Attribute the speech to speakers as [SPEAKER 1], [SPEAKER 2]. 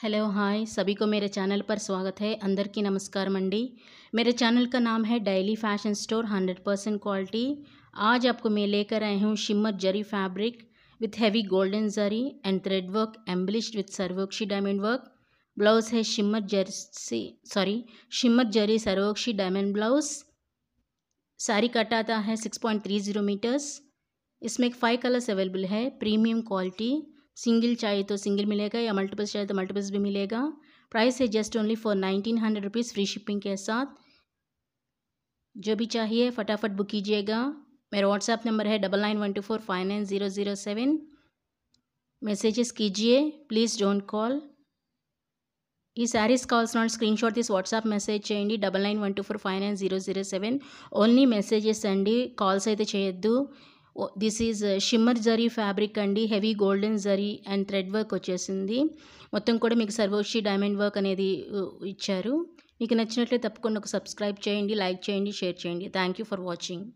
[SPEAKER 1] Hello hi सभी को मेरे चैनल पर स्वागत है। अंदर की नमस्कार मंडी। मेरे चैनल का नाम है डेली फैशन स्टोर 100% क्वालिटी। आज आपको मैं लेकर आई हूँ shimmer zari fabric with heavy golden zari and thread work embellished with Swarovski diamond work. Blouse है shimmer zari Swarovski diamond blouse. Sari cut आता है 6.30 मीटर्स। इसमें 5 कलर्स अवेलेबल है। प्रीमियम क्वालिटी, सिंगल चाहिए तो सिंगल मिलेगा या मल्टीपल्स चाहिए तो मल्टीपल्स भी मिलेगा। प्राइस है just only for 1900 rupees free shipping के साथ। जो भी चाहिए फटाफट बुक कीजिएगा। मेरा व्हाट्सएप नंबर है 9912459007। मैसेजेस कीजिए, प्लीज़ डोंट कॉल। ఈ శారీస్ కావాల్సిన స్క్రీన్ షాట్ తీసి వాట్సాప్ మెసేజ్ చేయండి 9912459007. ఓన్లీ మెసేజెస్ అండి, కాల్స్ అయితే చేయొద్దు. This is shimmer zari fabric అండి, heavy golden zari and thread work వచ్చేసింది. మొత్తం కూడా మీకు సర్వోక్షి డైమండ్ వర్క్ అనేది ఇచ్చారు. మీకు నచ్చినట్లయితే తప్పకుండా ఒక సబ్స్క్రైబ్ చేయండి, లైక్ చేయండి, షేర్ చేయండి. Thank you for watching.